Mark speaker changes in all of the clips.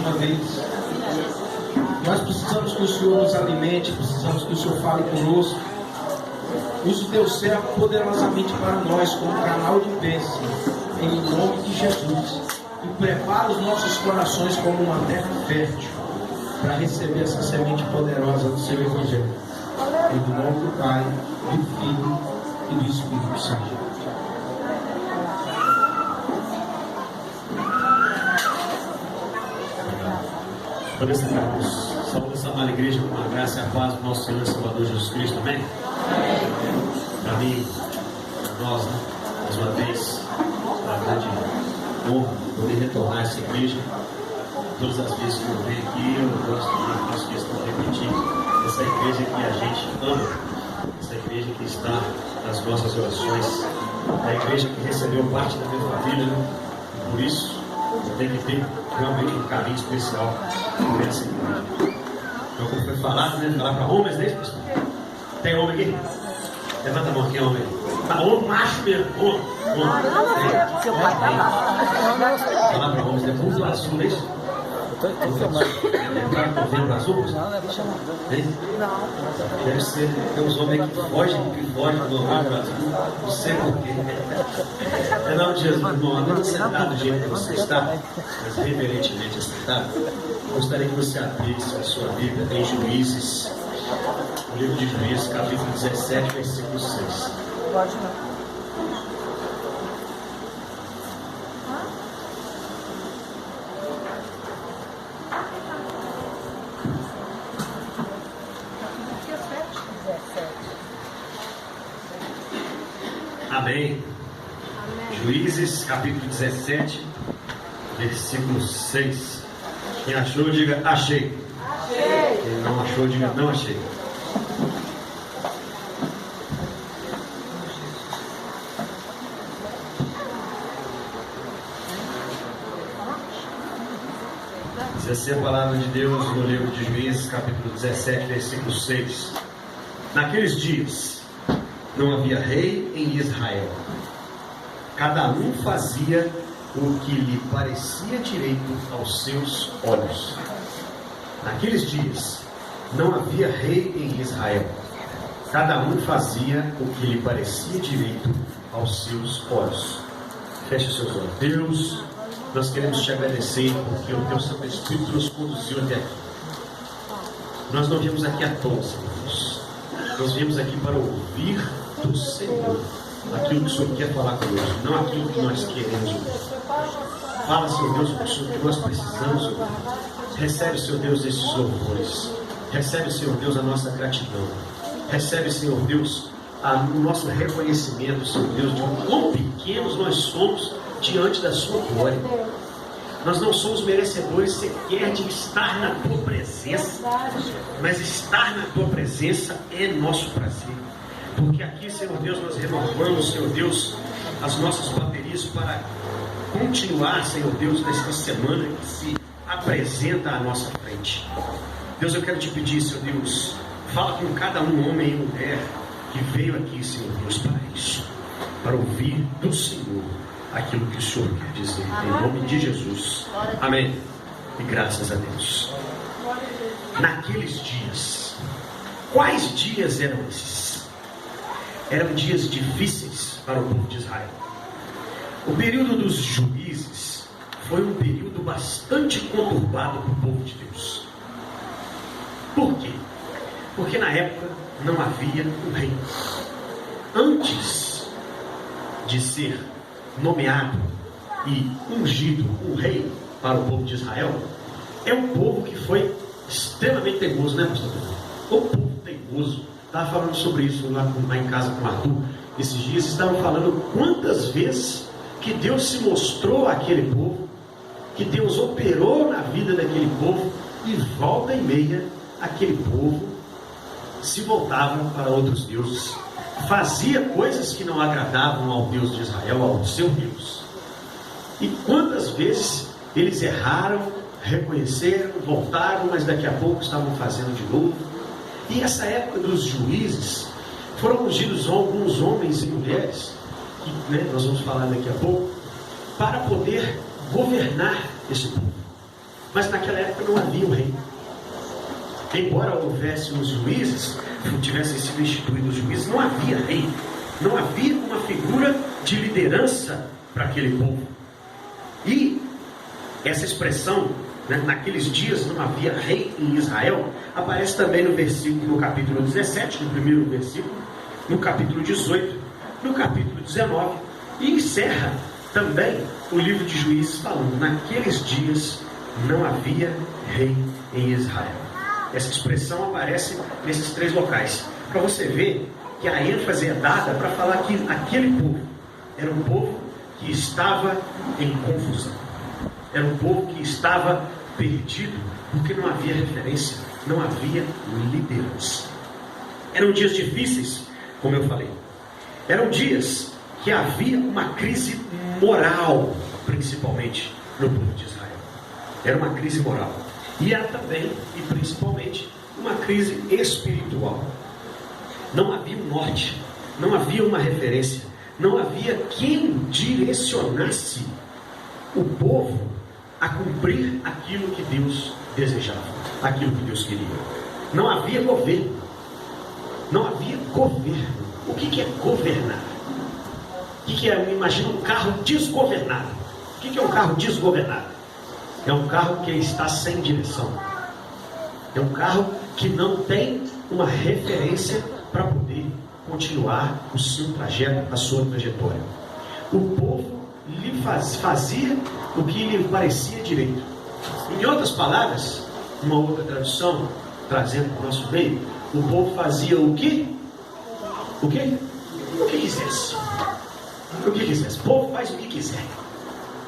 Speaker 1: uma vez. Nós precisamos que o Senhor nos alimente, precisamos que o Senhor fale conosco. Use o teu servo poderosamente para nós, como canal de bênção, em nome de Jesus. E prepara os nossos corações como uma terra fértil, para receber essa semente poderosa do seu Evangelho. Em nome do Pai, do Filho e do Espírito Santo.
Speaker 2: Podemos sentar-nos. Saúde essa amada igreja com a graça e a paz do nosso Senhor e Salvador Jesus Cristo. Amém? Para mim, para nós, né? Mais uma vez, a grande honra poder retornar a essa igreja. Todas as vezes que eu venho aqui, eu gosto de faço questão de repetir. Essa igreja que a gente ama, essa igreja que está nas nossas orações, é a igreja que recebeu parte da minha família, né? Por isso, eu tenho que ter realmente um carinho especial por essa igreja. Então, como foi falado, né? Falar para homens, né, pessoal? Tem homem aqui? Levanta a mão aqui, homem. Tá, homem, macho mesmo. Homem. Falar para homens, né? Tudo azul, não é isso? Novembro azul? Não. Deve ser. Tem uns homens que fogem do novembro azul. Não sei porquê. Em nome de Jesus, irmão, não sentado do jeito que você está, mas reverentemente sentado, gostaria que você abrisse a sua Bíblia em Juízes, o livro de Juízes, capítulo 17, versículo 6.
Speaker 3: Pode não.
Speaker 2: Amém. Juízes, capítulo 17, versículo 6. Quem achou, diga achei.
Speaker 3: Achei.
Speaker 2: Quem não achou, diga não achei. Diz assim a palavra de Deus no livro de Juízes, capítulo 17, versículo 6. Naqueles dias não havia rei em Israel. Cada um fazia o que lhe parecia direito aos seus olhos. Naqueles dias não havia rei em Israel. Cada um fazia o que lhe parecia direito aos seus olhos. Feche seus olhos. Deus, nós queremos te agradecer porque o teu Santo Espírito nos conduziu até aqui. Nós não viemos aqui à toa, Senhor Deus. Nós viemos aqui para ouvir do Senhor aquilo que o Senhor quer falar conosco, não aquilo que nós queremos ouvir. Fala, Senhor Deus, o que nós precisamos ouvir. Recebe, Senhor Deus, esses louvores. Recebe, Senhor Deus, a nossa gratidão. Recebe, Senhor Deus, o nosso reconhecimento, Senhor Deus, de quão pequenos nós somos diante da sua glória. Nós não somos merecedores sequer de estar na tua presença, mas estar na tua presença é nosso prazer. Porque aqui, Senhor Deus, nós renovamos, Senhor Deus, as nossas baterias para continuar, Senhor Deus, nesta semana que se apresenta à nossa frente. Deus, eu quero te pedir, Senhor Deus, fala com cada um, homem e mulher, que veio aqui, Senhor Deus, para isso, para ouvir do Senhor aquilo que o Senhor quer dizer, em nome de Jesus. Amém. E graças a Deus. Naqueles dias, quais dias eram esses? Eram dias difíceis para o povo de Israel. O período dos juízes foi um período bastante conturbado para o povo de Deus. Por quê? Porque na época não havia um rei. Antes de ser nomeado e ungido um rei para o povo de Israel, é um povo que foi extremamente teimoso, né, pastor? O povo teimoso. Estava falando sobre isso lá em casa com o Arthur. Esses dias estavam falando quantas vezes que Deus se mostrou àquele povo, que Deus operou na vida daquele povo, e volta e meia aquele povo se voltava para outros deuses, fazia coisas que não agradavam ao Deus de Israel, ao seu Deus. E quantas vezes eles erraram, reconheceram, voltaram, mas daqui a pouco estavam fazendo de novo. E essa época dos juízes foram ungidos alguns homens e mulheres, que nós vamos falar daqui a pouco, para poder governar esse povo. Mas naquela época não havia um rei. Embora houvesse os juízes, tivessem sido instituídos os juízes, não havia rei. Não havia uma figura de liderança para aquele povo. E essa expressão, né, naqueles dias não havia rei em Israel, aparece também no capítulo 17, no primeiro versículo, no capítulo 18, no capítulo 19, e encerra também o livro de Juízes falando: naqueles dias não havia rei em Israel. Essa expressão aparece nesses 3 locais, para você ver que a ênfase é dada para falar que aquele povo era um povo que estava em confusão, era um povo que estava perdido, porque não havia referência, não havia liderança. Eram dias difíceis, como eu falei. Eram dias que havia uma crise moral, principalmente no povo de Israel. Era uma crise moral. E há também, e principalmente, uma crise espiritual. Não havia um norte, não havia uma referência, não havia quem direcionasse o povo a cumprir aquilo que Deus desejava, aquilo que Deus queria. Não havia governo. Não havia governo. O que é governar? O que é, imagina um carro desgovernado. O que é um carro desgovernado? É um carro que está sem direção. É um carro que não tem uma referência para poder continuar o seu trajeto, a sua trajetória. O povo lhe fazia o que lhe parecia direito. Em outras palavras, uma outra tradução, trazendo para o nosso meio, o povo fazia o que? O quê? O que quisesse. O que quisesse. O povo faz o que quiser.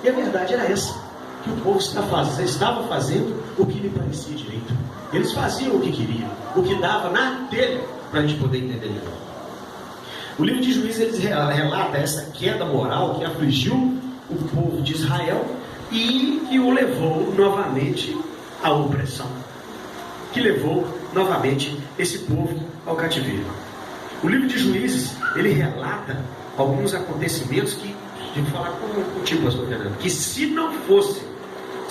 Speaker 2: E a verdade era essa, que o povo estava fazendo o que lhe parecia direito. Eles faziam o que queriam, o que dava na telha, para a gente poder entender melhor. O livro de Juízes relata essa queda moral que afligiu o povo de Israel e que o levou novamente à opressão, que levou novamente esse povo ao cativeiro. O livro de Juízes, ele relata alguns acontecimentos que, de falar contigo, pastor Fernando, que se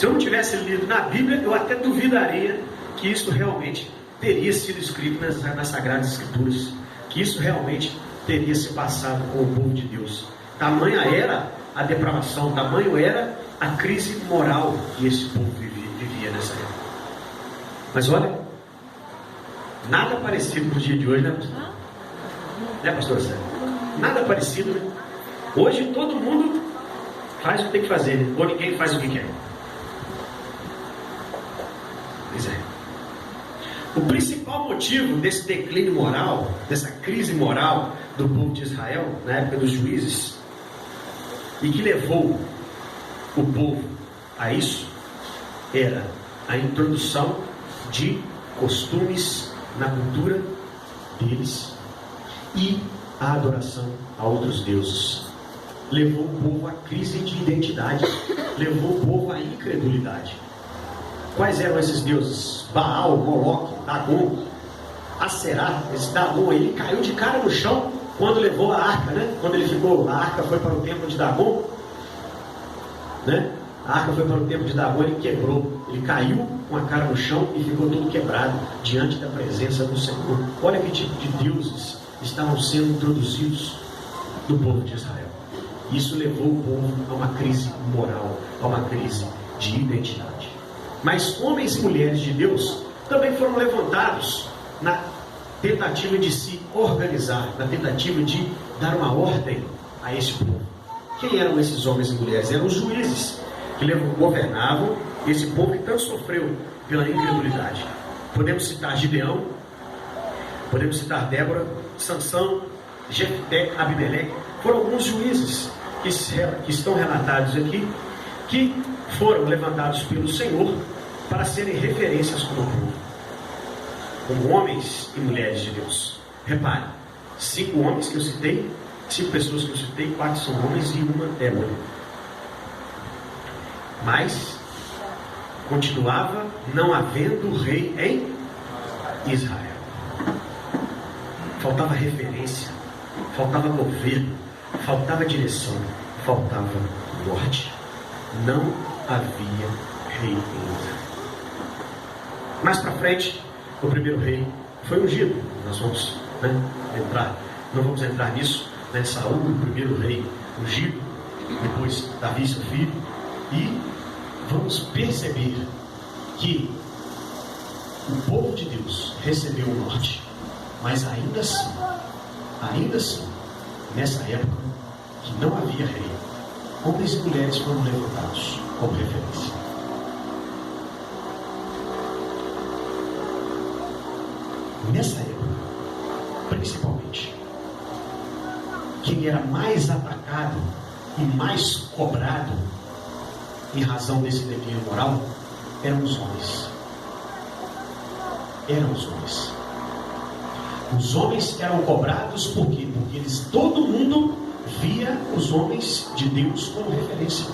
Speaker 2: eu não tivesse lido na Bíblia, eu até duvidaria que isso realmente teria sido escrito nas Sagradas Escrituras, que isso realmente teria se passado com o povo de Deus. Tamanha era a depravação, tamanho era a crise moral que esse povo vivia nessa época. Mas olha, nada parecido com o dia de hoje, né, pastor? Né, pastor Sérgio? Nada parecido, né? Hoje todo mundo faz o que tem que fazer, né? Ou ninguém faz o que quer. Pois é. O principal motivo desse declínio moral, dessa crise moral do povo de Israel, na época dos juízes, e que levou o povo a isso, era a introdução de costumes na cultura deles e a adoração a outros deuses. Levou o povo à crise de identidade, levou o povo à incredulidade. Quais eram esses deuses? Baal, Moloque, Dagon, Aserá. Esse Dagon, ele caiu de cara no chão quando levou a arca, né? Quando a arca foi para o templo de Dagon, né? A arca foi para o templo de Dagon, ele quebrou, ele caiu com a cara no chão e ficou todo quebrado diante da presença do Senhor. Olha que tipo de deuses estavam sendo introduzidos no povo de Israel. Isso levou o povo a uma crise moral, a uma crise de identidade. Mas homens e mulheres de Deus também foram levantados na tentativa de se organizar, na tentativa de dar uma ordem a esse povo. Quem eram esses homens e mulheres? Eram os juízes que governavam esse povo que tanto sofreu pela incredulidade. Podemos citar Gideão, podemos citar Débora, Sansão, Jefté, Abimeleque. Foram alguns juízes que estão relatados aqui, que foram levantados pelo Senhor para serem referências como povo, como homens e mulheres de Deus. Repare, 5 homens que eu citei, 5 pessoas que eu citei, 4 são homens e uma é mulher. Mas continuava não havendo rei em Israel. Faltava referência, faltava governo, faltava direção, faltava norte. Não havia rei em Israel. Mais para frente, o primeiro rei foi ungido. Nós vamos não vamos entrar nisso, né? Saul, o primeiro rei ungido, depois Davi, seu filho, e vamos perceber que o povo de Deus recebeu o norte, mas ainda assim, nessa época que não havia rei, homens e mulheres foram levantados como referência. Nessa época, principalmente, quem era mais atacado e mais cobrado em razão desse declínio moral eram os homens. Os homens eram cobrados por quê? Porque todo mundo via os homens de Deus como referência.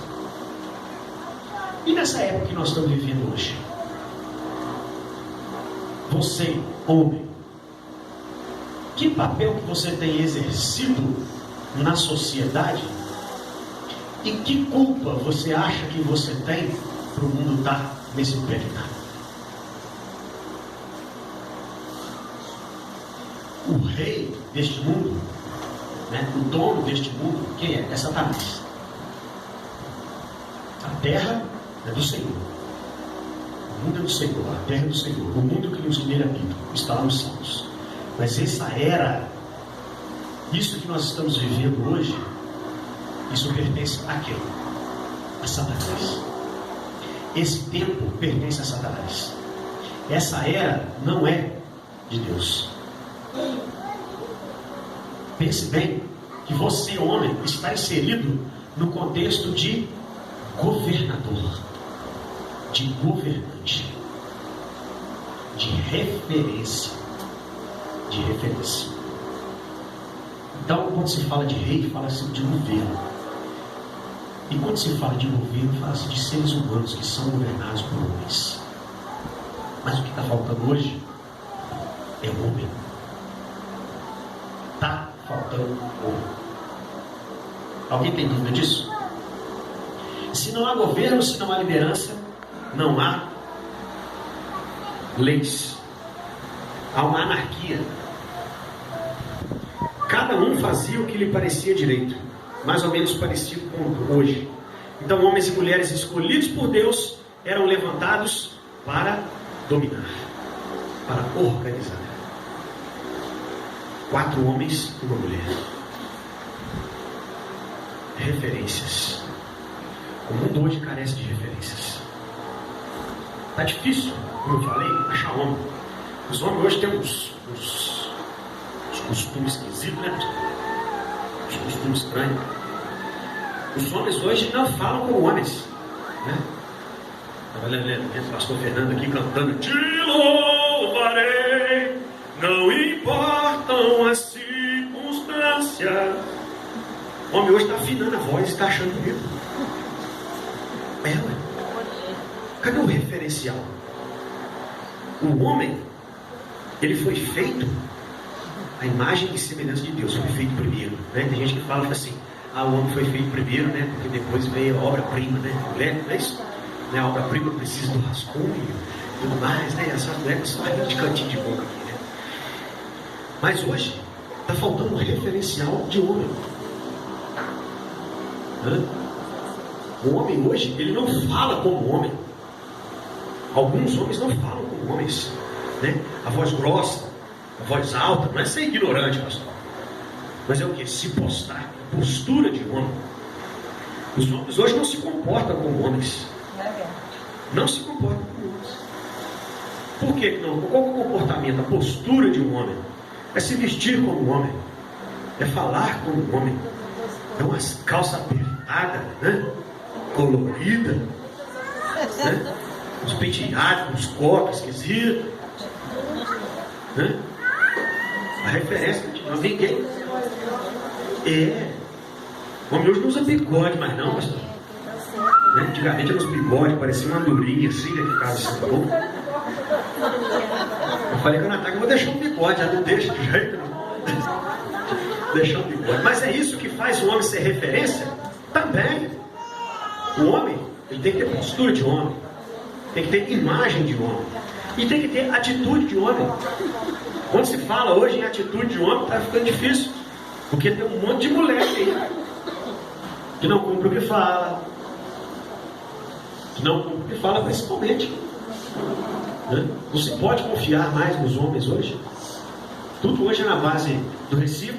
Speaker 2: E nessa época que nós estamos vivendo hoje, você, homem, que papel que você tem exercido na sociedade e que culpa você acha que você tem para o mundo estar nesse pecado? O rei deste mundo, né, o dono deste mundo, quem é? É Satanás. A terra é do Senhor. O mundo é do Senhor, a terra é do Senhor. O mundo que nos nele habita está lá nos céus. Mas essa era, isso que nós estamos vivendo hoje, isso pertence a quem? A Satanás. Esse tempo pertence a Satanás. Essa era não é de Deus. Pense bem que você, homem, está inserido no contexto de governador, de governante, de referência. Então, quando se fala de rei, fala-se de governo. E quando se fala de governo, fala-se de seres humanos que são governados por homens. Mas o que está faltando hoje é homem. Está faltando homem. Alguém tem dúvida disso? Se não há governo, se não há liderança, não há leis. Há uma anarquia. Cada um fazia o que lhe parecia direito, mais ou menos parecido com hoje. Então, homens e mulheres escolhidos por Deus eram levantados para dominar, para organizar. 4 homens e uma mulher. Referências. O mundo hoje carece de referências. Está difícil, como eu falei, achar homem. Os homens hoje têm uns costumes esquisitos, né? Uns costumes estranhos. Os homens hoje não falam como homens, né? Estava lendo o pastor Fernando aqui cantando: te louvarei, não importam as circunstâncias. O homem hoje está afinando a voz e está achando medo. Cadê o referencial? O homem, ele foi feito a imagem e semelhança de Deus, foi feito primeiro, né? Tem gente que fala assim: o homem foi feito primeiro, né? Porque depois veio a obra-prima, né? Mulher, não é isso? Né? A obra-prima precisa do rascunho e tudo mais, né? Essas mulheres só de cantinho de boca aqui, né? Mas hoje está faltando um referencial de homem. O homem hoje, ele não fala como homem. Alguns homens não falam como homens, né? A voz grossa, a voz alta, não é ser ignorante, pastor, mas é o que? Se postar, postura de homem. Os homens hoje não se comportam como homens. Não se comportam como homens. Por que não? Qual é o comportamento, a postura de um homem? É se vestir como um homem, é falar como um homem, é uma calça apertada, né? Colorida, né? Uns penteados, uns copos esquisitos, né? A referência de ninguém. O homem hoje não usa bigode mais não, pastor. Né? Antigamente eram uns bigodes, parecia uma andorinha assim, né? Que ficava assim, tá bom? Eu falei com a Natália, eu vou deixar um bigode, ela não deixa de jeito não. Deixar um bigode. Mas é isso que faz o homem ser referência? Também. O homem, ele tem que ter postura de homem, tem que ter imagem de homem. E tem que ter atitude de homem. Quando se fala hoje em atitude de homem, está ficando difícil. Porque tem um monte de mulher aí que não cumpre o que fala. Que não cumpre o que fala, principalmente. Né? Não se pode confiar mais nos homens hoje. Tudo hoje é na base do recibo.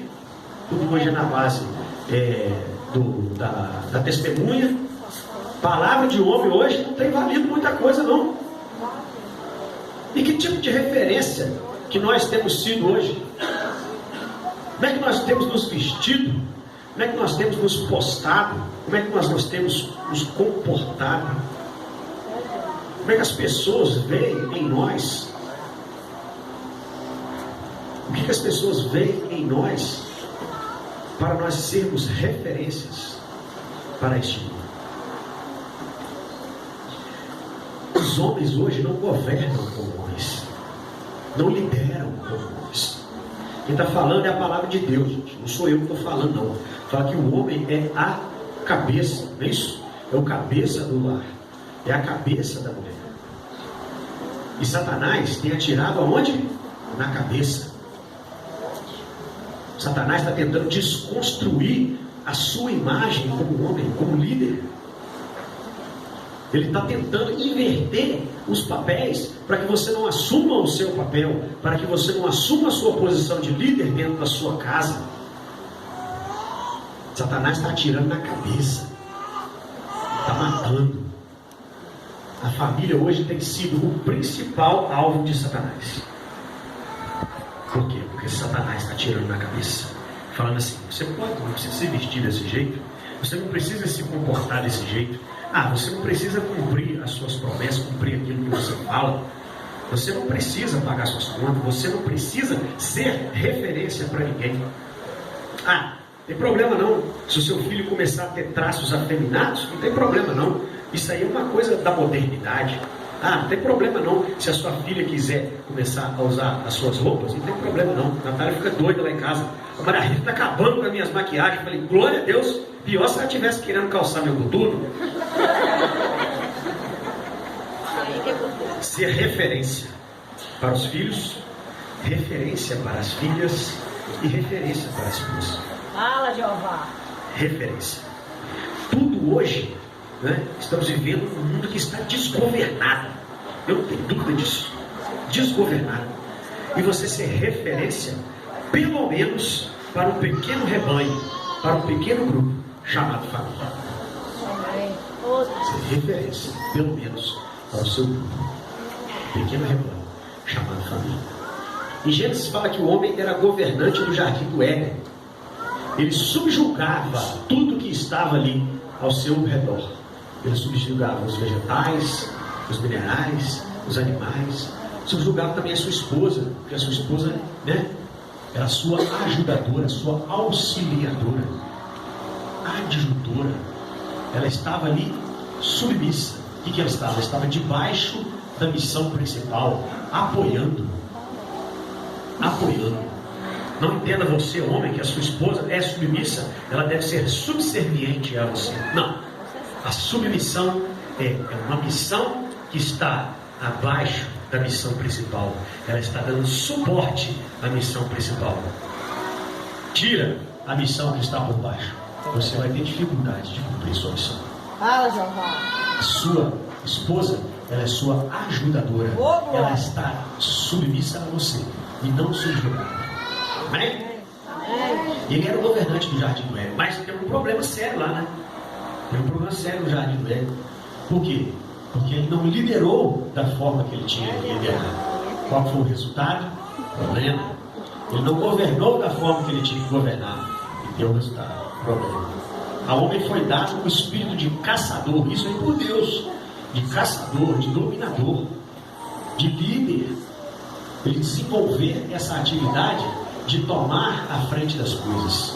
Speaker 2: Tudo hoje é na base da testemunha. Palavra de homem hoje não tem valido muita coisa, não. E que tipo de referência que nós temos sido hoje? Como é que nós temos nos vestido? Como é que nós temos nos postado? Como é que nós temos nos comportado? Como é que as pessoas veem em nós? O que as pessoas veem em nós para nós sermos referências para este mundo? Os homens hoje não governam como homens, não lideram como homens. Quem está falando é a palavra de Deus, gente. Não sou eu que estou falando, não. Fala que o homem é a cabeça, não é isso? É o cabeça do lar, é a cabeça da mulher. E Satanás tem atirado aonde? Na cabeça. Satanás está tentando desconstruir a sua imagem como homem, como líder. Ele está tentando inverter os papéis para que você não assuma o seu papel, para que você não assuma a sua posição de líder dentro da sua casa. Satanás está atirando na cabeça, está matando. A família hoje tem sido o principal alvo de Satanás. Por quê? Porque Satanás está atirando na cabeça, falando assim: você não precisa se vestir desse jeito, você não precisa se comportar desse jeito. Você não precisa cumprir as suas promessas, cumprir aquilo que você fala. Você não precisa pagar suas contas, você não precisa ser referência para ninguém. Tem problema não. Se o seu filho começar a ter traços afeminados, não tem problema não. Isso aí é uma coisa da modernidade. Não tem problema não. Se a sua filha quiser começar a usar as suas roupas, não tem problema não. A Natália fica doida lá em casa. A Maria Rita está acabando com as minhas maquiagens. Eu falei, glória a Deus. Pior se ela estivesse querendo calçar meu coturno. Ser referência para os filhos, referência para as filhas e referência para a esposa.
Speaker 3: Fala, Jeová.
Speaker 2: Referência. Tudo hoje, né, estamos vivendo um mundo que está desgovernado. Eu não tenho dúvida disso. Desgovernado. E você ser referência, pelo menos, para um pequeno rebanho, para um pequeno grupo chamado família. Ser referência, pelo menos, para o seu grupo, pequeno rebanho chamado família. Em Gênesis fala que o homem era governante do jardim do Éden. Ele subjugava tudo que estava ali ao seu redor. Ele subjugava os vegetais, os minerais, os animais. Subjugava também a sua esposa, porque a sua esposa, né, era a sua ajudadora, a sua auxiliadora, adjutora. Ela estava ali submissa. O que ela estava? Ela estava debaixo da missão principal, apoiando. Não entenda você, homem, que a sua esposa é submissa, ela deve ser subserviente a você. Não. A submissão é uma missão que está abaixo da missão principal. Ela está dando suporte à missão principal. Tira a missão que está por baixo, você vai ter dificuldade de cumprir sua missão.
Speaker 3: Fala, Jeová.
Speaker 2: A sua esposa, ela é sua ajudadora. Ela está submissa a você e não subjugada. Amém? E ele era o governante do jardim do Éden. Mas tem um problema sério lá, né? Tem um problema sério no jardim do Éden. Por quê? Porque ele não liderou da forma que ele tinha que liderar. Qual foi o resultado? Problema. Ele não governou da forma que ele tinha que governar. E deu o resultado. Problema. Ao homem foi dado o espírito de caçador. Isso aí por Deus. De caçador, de dominador, de líder. Ele desenvolver essa atividade de tomar a frente das coisas.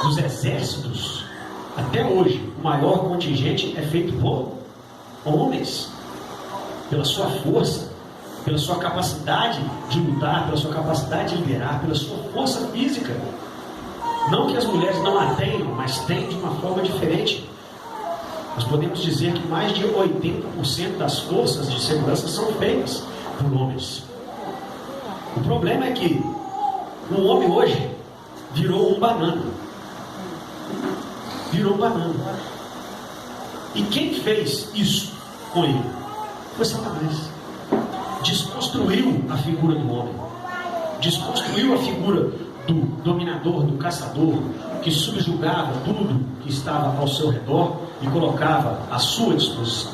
Speaker 2: Nos exércitos, até hoje, o maior contingente é feito por homens, pela sua força, pela sua capacidade de lutar, pela sua capacidade de liderar, pela sua força física. Não que as mulheres não a tenham, mas têm de uma forma diferente. Nós podemos dizer que mais de 80% das forças de segurança são feitas
Speaker 4: por homens. O problema é que o homem hoje virou um banana. Virou um banana. E quem fez isso com ele? Foi Satanás. Desconstruiu a figura do homem. Desconstruiu a figura do dominador, do caçador, que subjugava tudo que estava ao seu redor e colocava à sua disposição.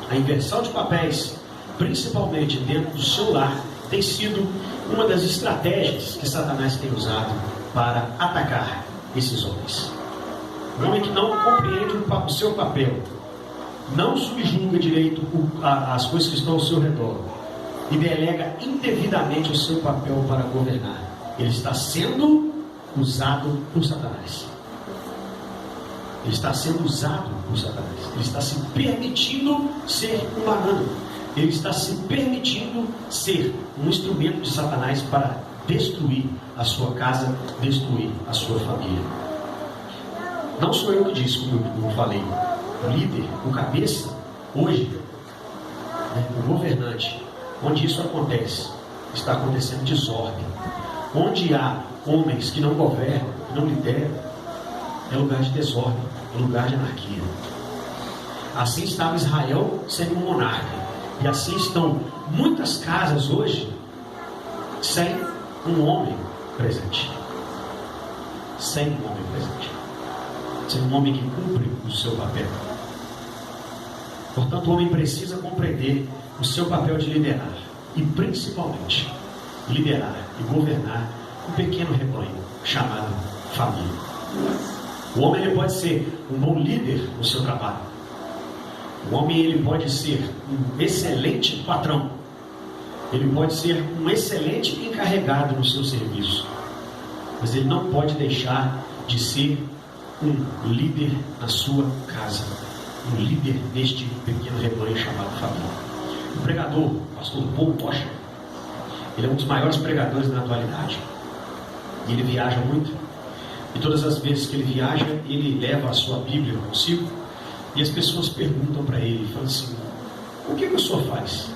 Speaker 4: A inversão de papéis, principalmente dentro do seu lar, tem sido uma das estratégias que Satanás tem usado para atacar esses homens. Um homem que não compreende o seu papel, não subjuga direito as coisas que estão ao seu redor e delega indevidamente o seu papel para governar. Ele está sendo usado por Satanás. Ele está sendo usado por Satanás. Ele está se permitindo ser um banana. Ele está se permitindo ser um instrumento de Satanás para destruir a sua casa, destruir a sua família. Não sou eu que disse, como eu falei. O líder, o cabeça, hoje, o governante, onde isso acontece, está acontecendo desordem. Onde há homens que não governam, que não lideram, é lugar de desordem, é lugar de anarquia. Assim estava Israel sendo um monarca. E assim estão muitas casas hoje sem um homem presente. Sem um homem presente. Sem um homem que cumpre o seu papel. Portanto, o homem precisa compreender o seu papel de liderar. E principalmente, liderar e governar um pequeno rebanho chamado família. O homem ele pode ser um bom líder no seu trabalho. O homem ele pode ser um excelente patrão. Ele pode ser um excelente encarregado no seu serviço. Mas ele não pode deixar de ser um líder na sua casa. Um líder deste pequeno rebanho chamado família. O pregador, o pastor Paul Washer, ele é um dos maiores pregadores da atualidade. E ele viaja muito. E todas as vezes que ele viaja, ele leva a sua Bíblia consigo. E as pessoas perguntam para ele, falam assim: o que o senhor faz?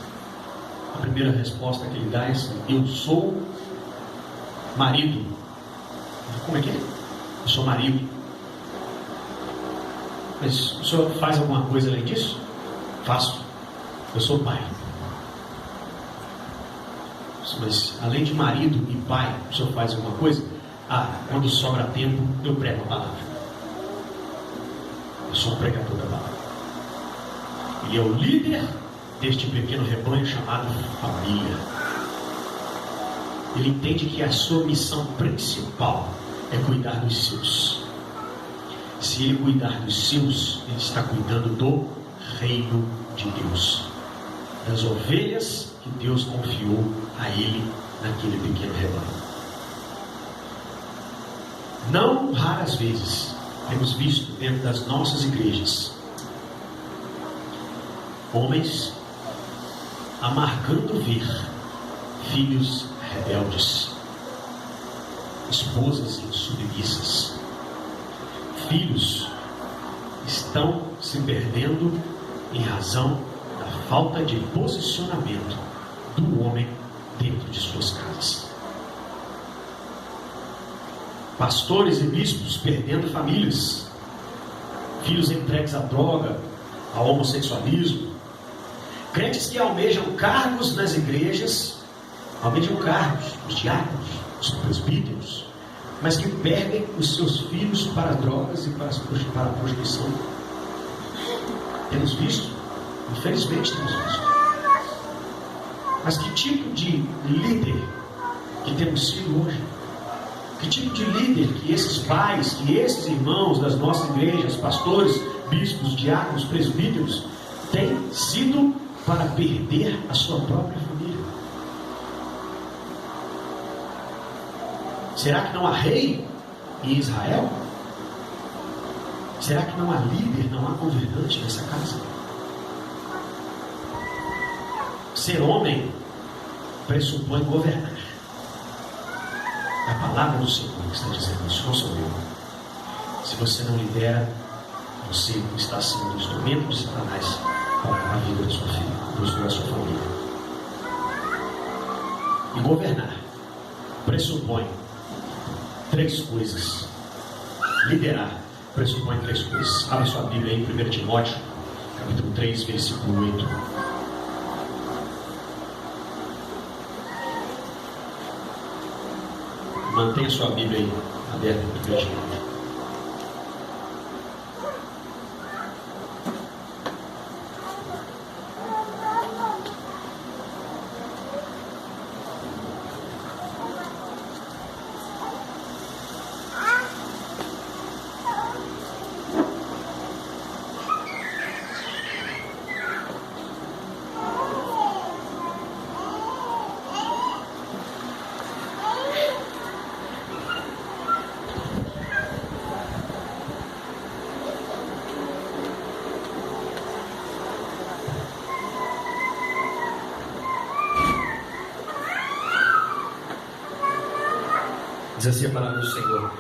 Speaker 4: A primeira resposta que ele dá é assim: eu sou marido. Como é que é? Eu sou marido. Mas o senhor faz alguma coisa além disso? Faço. Eu sou pai. Mas além de marido e pai, o senhor faz alguma coisa? Quando sobra tempo, eu prego a palavra. Eu sou um pregador da palavra. Ele é o líder deste pequeno rebanho chamado família. Ele entende que a sua missão principal é cuidar dos seus. Se ele cuidar dos seus, ele está cuidando do reino de Deus, das ovelhas que Deus confiou a ele naquele pequeno rebanho. Não raras vezes temos visto dentro das nossas igrejas homens amargando ver filhos rebeldes, esposas insubmissas. Filhos estão se perdendo em razão da falta de posicionamento do homem dentro de suas casas. Pastores e bispos perdendo famílias, filhos entregues à droga, ao homossexualismo, crentes que almejam cargos nas igrejas, almejam cargos, os diáconos, os presbíteros, mas que perdem os seus filhos para drogas e para a prostituição. Temos visto, infelizmente temos visto. Mas que tipo de líder que temos sido hoje? Que tipo de líder que esses pais, que esses irmãos das nossas igrejas, pastores, bispos, diáconos, presbíteros, têm sido para perder a sua própria família? Será que não há rei em Israel? Será que não há líder, não há governante nessa casa? Ser homem pressupõe governar. É a palavra do Senhor que está dizendo isso, não sou eu. Se você não lidera, você está sendo um instrumento de Satanás para a vida da sua filha, da sua família. E governar pressupõe 3 coisas. Liderar pressupõe 3 coisas. Abra sua Bíblia aí em 1 Timóteo, capítulo 3, versículo 8. Mantenha sua Bíblia aí aberta em 1 Timóteo.
Speaker 2: Diz assim a palavra do Senhor: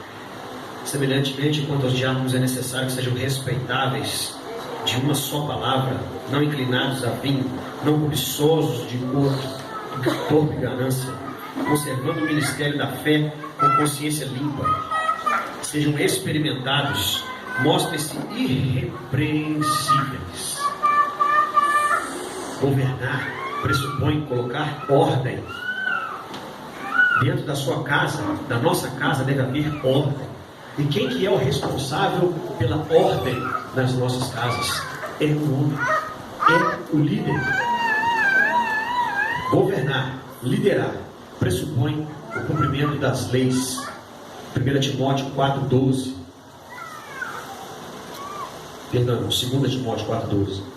Speaker 2: semelhantemente, quanto aos diáconos é necessário que sejam respeitáveis de uma só palavra, não inclinados a vinho, não cobiçosos de torpe ganância, conservando o ministério da fé com consciência limpa. Sejam experimentados, mostrem-se irrepreensíveis. Governar pressupõe colocar ordem. Dentro da sua casa, da nossa casa, deve haver ordem. E quem que é o responsável pela ordem nas nossas casas? É o homem, é o líder. Governar, liderar, pressupõe o cumprimento das leis. 1 Timóteo 4,12. Perdão, 2 Timóteo 4,12.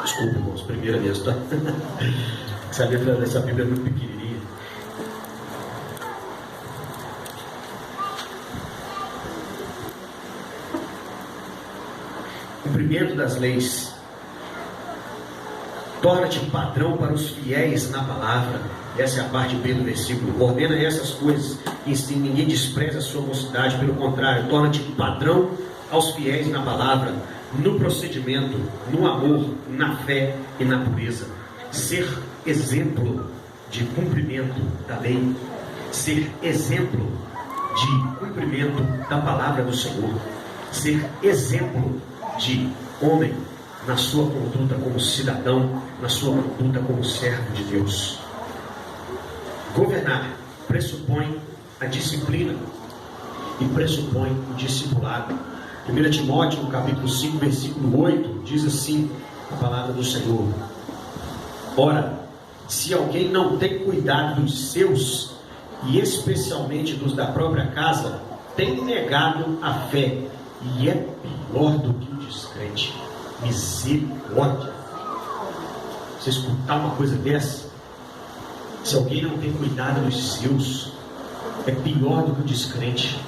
Speaker 2: Desculpa, irmãos, primeira mesmo, tá? Essa letra dessa Bíblia é muito pequenininha. Cumprimento das leis. Torna-te padrão para os fiéis na palavra. Essa é a parte B do versículo. Ordena essas coisas e ensina. Ninguém despreza a sua mocidade, pelo contrário, torna-te padrão aos fiéis na palavra, no procedimento, no amor, na fé e na pureza. Ser exemplo de cumprimento da lei, ser exemplo de cumprimento da palavra do Senhor, ser exemplo de homem na sua conduta como cidadão, na sua conduta como servo de Deus. Governar pressupõe a disciplina e pressupõe o discipulado. 1 Timóteo, no capítulo 5, versículo 8, diz assim a palavra do Senhor: ora, se alguém não tem cuidado dos seus, e especialmente dos da própria casa, tem negado a fé, e é pior do que o descrente. Misericórdia! Você escutar uma coisa dessa? Se alguém não tem cuidado dos seus, é pior do que o descrente.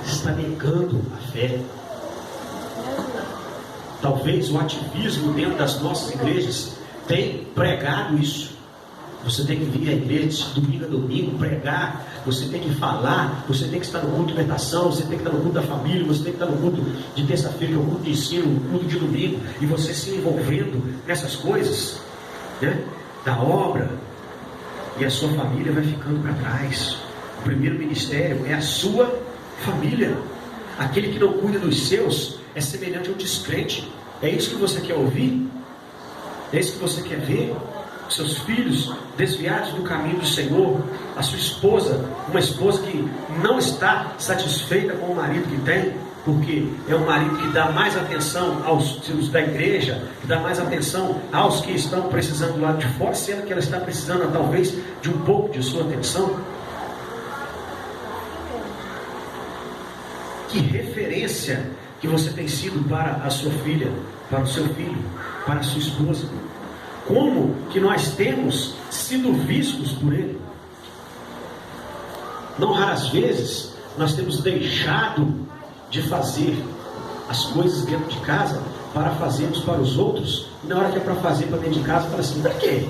Speaker 2: Você está negando a fé. Talvez o ativismo dentro das nossas igrejas tenha pregado isso. Você tem que vir à igreja de domingo a domingo, pregar, você tem que falar, você tem que estar no culto de libertação, você tem que estar no culto da família, você tem que estar no culto de terça-feira, que é o culto de ensino, o culto de domingo, e você se envolvendo nessas coisas, né, da obra, e a sua família vai ficando para trás. O primeiro ministério é a sua família. Aquele que não cuida dos seus é semelhante ao descrente. É isso que você quer ouvir? É isso que você quer ver? Seus filhos desviados do caminho do Senhor, a sua esposa, uma esposa que não está satisfeita com o marido que tem, porque é um marido que dá mais atenção aos filhos da igreja, que dá mais atenção aos que estão precisando do lado de fora, sendo que ela está precisando talvez de um pouco de sua atenção. Que referência que você tem sido para a sua filha, para o seu filho, para a sua esposa? Como que nós temos sido vistos por ele? Não raras vezes nós temos deixado de fazer as coisas dentro de casa para fazermos para os outros, e na hora que é para fazer para dentro de casa, fala assim: para quê?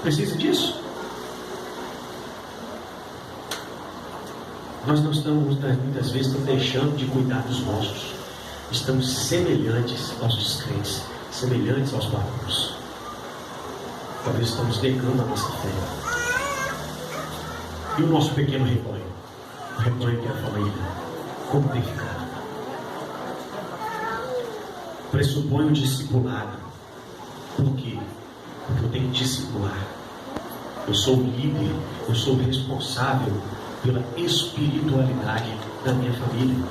Speaker 2: Precisa disso?
Speaker 4: Nós não estamos, muitas vezes, deixando de cuidar dos nossos. Estamos semelhantes aos descrentes, semelhantes aos pagãos. Talvez estamos negando a nossa fé. E o nosso pequeno rebanho? O rebanho que é a família. Como tem ficado? Pressupõe o discipulado. Por quê? Porque eu tenho que discipular. Eu sou o líder, eu sou o responsável pela espiritualidade da minha família.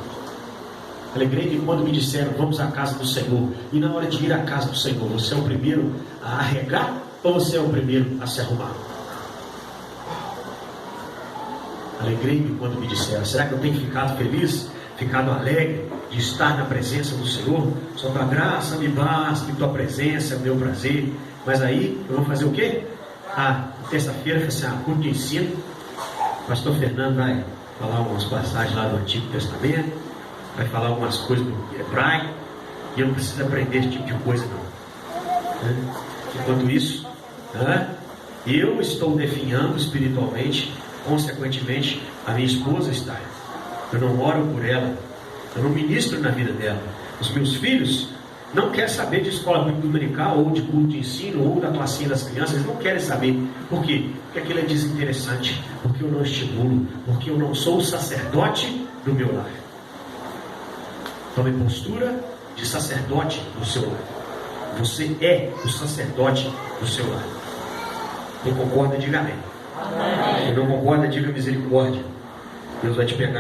Speaker 4: Alegrei-me quando me disseram, vamos à casa do Senhor. E na hora de ir à casa do Senhor, você é o primeiro a arregar ou você é o primeiro a se arrumar? Alegrei-me quando me disseram, será que eu tenho ficado feliz, ficado alegre de estar na presença do Senhor? Só tua graça me basta, e tua presença é o meu prazer. Mas aí eu vou fazer o quê? Terça-feira vai ser culto de ensino. O pastor Fernando vai falar algumas passagens lá do Antigo Testamento, vai falar algumas coisas do hebraico, e eu não preciso aprender esse tipo de coisa não. Enquanto isso, eu estou definhando espiritualmente, consequentemente a minha esposa está. Eu não oro por ela, eu não ministro na vida dela. Os meus filhos não querem saber de escola dominical, ou de culto de ensino, ou da classinha das crianças. Eles não querem saber. Por quê? Porque aquilo é desinteressante, porque eu não estimulo, porque eu não sou o sacerdote do meu lar. Tome postura de sacerdote do seu lar. Você é o sacerdote do seu lar. Quem concorda, diga amém. Quem não concorda, diga misericórdia. Deus vai te pegar.